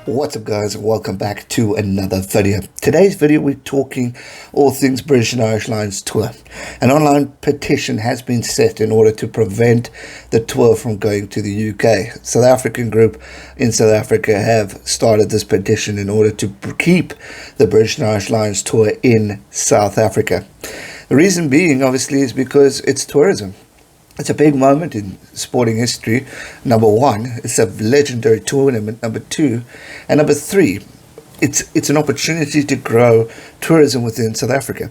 What's up guys, and welcome back to another video. Today's video we're talking all things British and Irish Lions tour. An online petition has been set in order to prevent the tour from going to the UK. South African group in South Africa have started this petition in order to keep the British and Irish Lions tour in South Africa. The reason being obviously is because it's tourism. It's a big moment in sporting history. Number one, it's a legendary tournament. Number two, and number three, it's an opportunity to grow tourism within South Africa.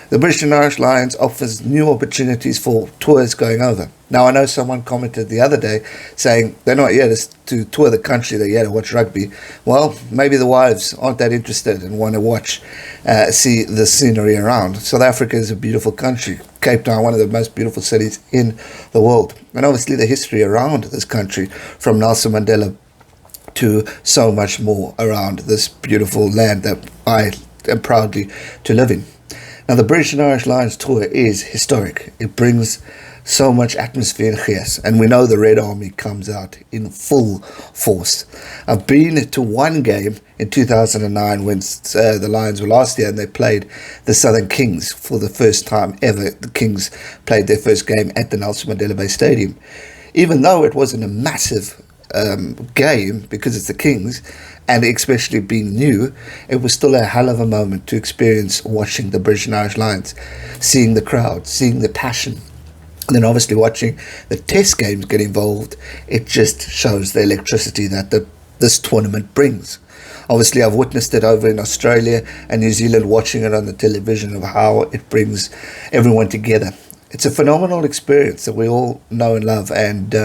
The British and Irish Lions offers new opportunities for tours going over. Now, I know someone commented the other day saying they're not here to tour the country, they're here to watch rugby. Well, maybe the wives aren't that interested and want to see the scenery around. South Africa is a beautiful country. Cape Town, one of the most beautiful cities in the world. And obviously the history around this country, from Nelson Mandela to so much more around this beautiful land that I am proudly to live in. Now, the British and Irish Lions tour is historic. It brings so much atmosphere and chaos, and we know the Red Army comes out in full force. I've been to one game in 2009 when the Lions were last year, and they played the Southern Kings for the first time ever. The Kings played their first game at the Nelson Mandela Bay Stadium. Even though it wasn't a massive game because it's the Kings, and especially being new, it was still a hell of a moment to experience watching the British and Irish Lions, seeing the crowd, seeing the passion. And then obviously watching the test games get involved, it just shows the electricity that this tournament brings. Obviously, I've witnessed it over in Australia and New Zealand, watching it on the television, of how it brings everyone together. It's a phenomenal experience that we all know and love, and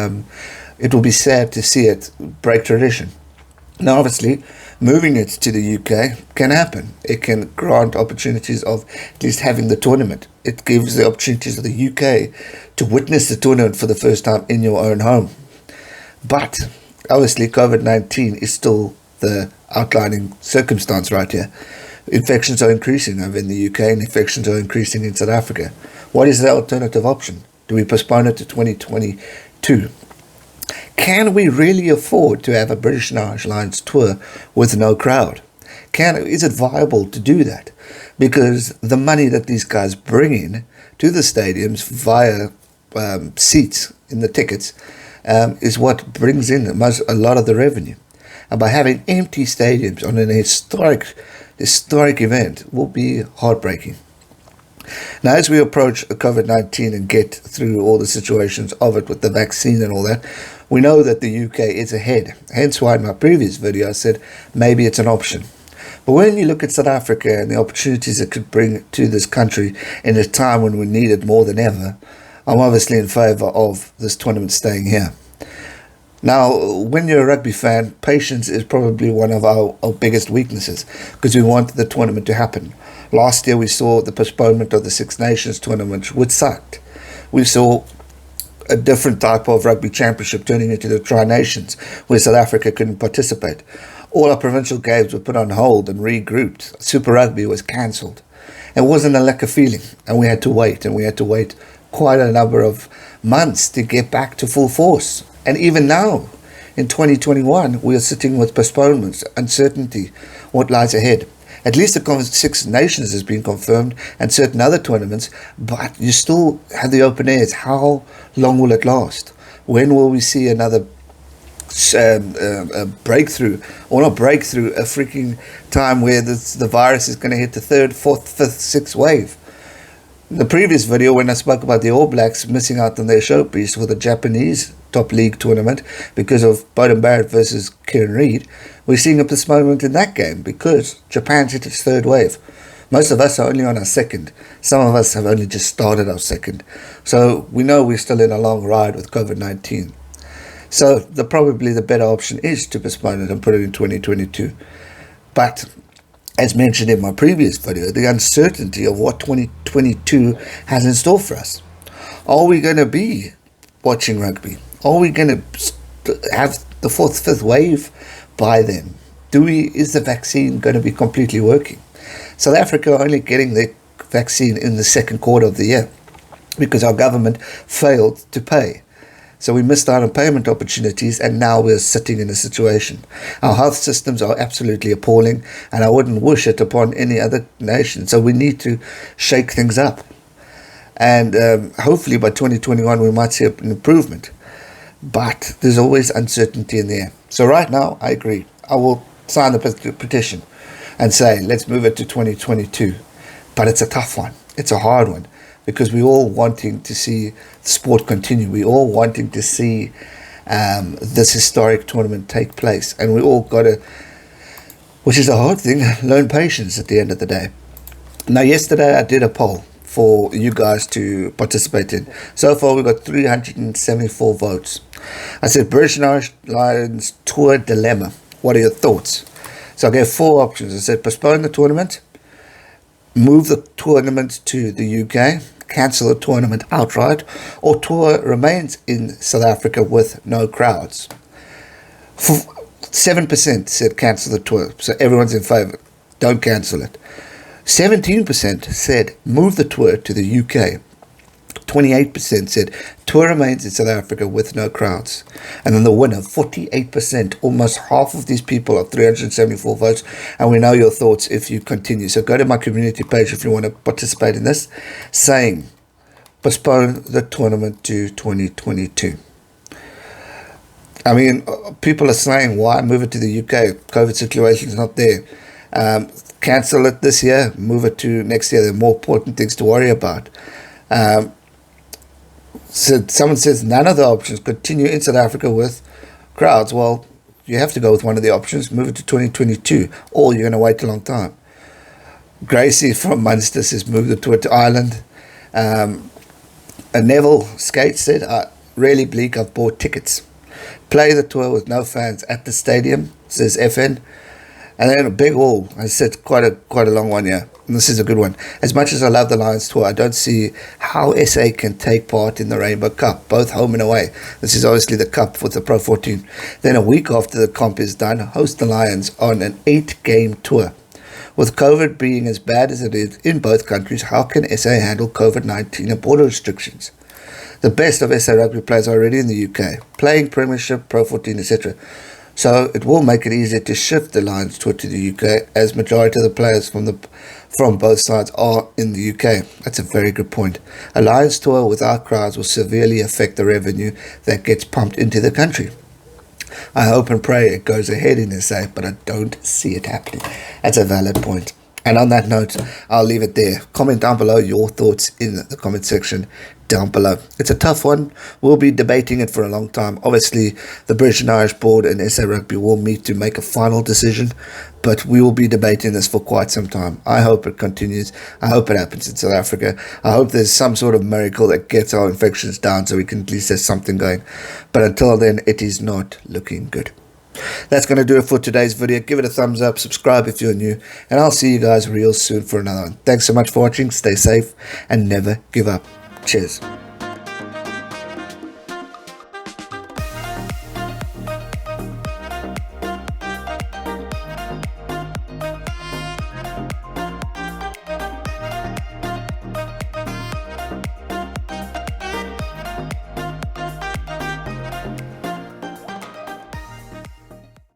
it will be sad to see it break tradition. Now, obviously, moving it to the UK can happen. It can grant opportunities of at least having the tournament. It gives the opportunities of the UK to witness the tournament for the first time in your own home. But obviously, COVID-19 is still the outlining circumstance right here. Infections are increasing over in the UK, and infections are increasing in South Africa. What is the alternative option? Do we postpone it to 2022? Can we really afford to have a British and Irish Lions tour with no crowd? Is it viable to do that? Because the money that these guys bring in to the stadiums via seats in the tickets is what brings in a lot of the revenue. And by having empty stadiums on an historic event will be heartbreaking. Now, as we approach COVID-19 and get through all the situations of it with the vaccine and all that, we know that the UK is ahead. Hence why in my previous video I said maybe it's an option. But when you look at South Africa and the opportunities it could bring to this country in a time when we need it more than ever, I'm obviously in favour of this tournament staying here. Now, when you're a rugby fan, patience is probably one of our biggest weaknesses, because we want the tournament to happen. Last year we saw the postponement of the Six Nations tournament, which sucked. We saw a different type of rugby championship turning into the Tri-Nations, where South Africa couldn't participate. All our provincial games were put on hold and regrouped. Super Rugby was cancelled. It wasn't a lack of feeling, and we had to wait, quite a number of months to get back to full force. And even now, in 2021, we are sitting with postponements, uncertainty, what lies ahead. At least the Six Nations has been confirmed, and certain other tournaments, but you still have the open airs. How long will it last? When will we see another breakthrough, or not breakthrough, a freaking time where the virus is going to hit the third, fourth, fifth, sixth wave? In the previous video, when I spoke about the All Blacks missing out on their showpiece for the Japanese top league tournament because of Beauden Barrett versus Kieran Reid, we're seeing a postponement in that game because Japan's hit its third wave. Most of us are only on our second. Some of us have only just started our second. So we know we're still in a long ride with COVID-19. So probably the better option is to postpone it and put it in 2022. But as mentioned in my previous video, the uncertainty of what 2022 has in store for us. Are we going to be watching rugby? Are we going to have the fourth, fifth wave by then? Is the vaccine going to be completely working? South Africa are only getting the vaccine in the second quarter of the year because our government failed to pay. So we missed out on payment opportunities, and now we're sitting in a situation. Our health systems are absolutely appalling, and I wouldn't wish it upon any other nation. So we need to shake things up. And hopefully by 2021 we might see an improvement. But there's always uncertainty in the air. So right now, I agree. I will sign the petition and say, let's move it to 2022. But it's a tough one. It's a hard one. Because we're all wanting to see the sport continue. We're all wanting to see this historic tournament take place. And we all got to, which is a hard thing, learn patience at the end of the day. Now, yesterday I did a poll for you guys to participate in. So far, we got 374 votes. I said, British and Irish Lions Tour Dilemma. What are your thoughts? So I gave 4 options. I said, postpone the tournament, move the tournament to the UK, cancel the tournament outright, or tour remains in South Africa with no crowds. 7% said cancel the tour, so everyone's in favour. Don't cancel it. 17% said move the tour to the UK. 28% said tour remains in South Africa with no crowds. And then the winner, 48%, almost half of these people are 374 votes. And we know your thoughts if you continue. So go to my community page if you want to participate in this, saying postpone the tournament to 2022. I mean, people are saying, why move it to the UK? COVID situation is not there. Cancel it this year, move it to next year. There are more important things to worry about. So someone says none of the options, continue in South Africa with crowds. Well, you have to go with one of the options, move it to 2022, or you're going to wait a long time. Gracie from Munster says move the tour to Ireland. And Neville Skate said, really bleak, I've bought tickets. Play the tour with no fans at the stadium, says FN. And then a big haul. I said quite a long one here. And this is a good one. As much as I love the Lions Tour, I don't see how SA can take part in the Rainbow Cup, both home and away. This is obviously the Cup with the Pro 14. Then a week after the comp is done, host the Lions on an 8-game tour. With COVID being as bad as it is in both countries, how can SA handle COVID-19 and border restrictions? The best of SA rugby players are already in the UK, playing Premiership, Pro 14, etc. So it will make it easier to shift the Lions tour to the UK, as majority of the players from both sides are in the UK. That's a very good point. A Lions tour without crowds will severely affect the revenue that gets pumped into the country. I hope and pray it goes ahead in SA, but I don't see it happening. That's a valid point. And on that note, I'll leave it there. Comment down below your thoughts in the comment section down below. It's a tough one. We'll be debating it for a long time. Obviously, the British and Irish Board and SA Rugby will meet to make a final decision, but we will be debating this for quite some time. I hope it continues. I hope it happens in South Africa. I hope there's some sort of miracle that gets our infections down so we can at least have something going. But until then, it is not looking good. That's going to do it for today's video. Give it a thumbs up, subscribe if you're new, and I'll see you guys real soon for another one. Thanks so much for watching. Stay safe and never give up. Cheers.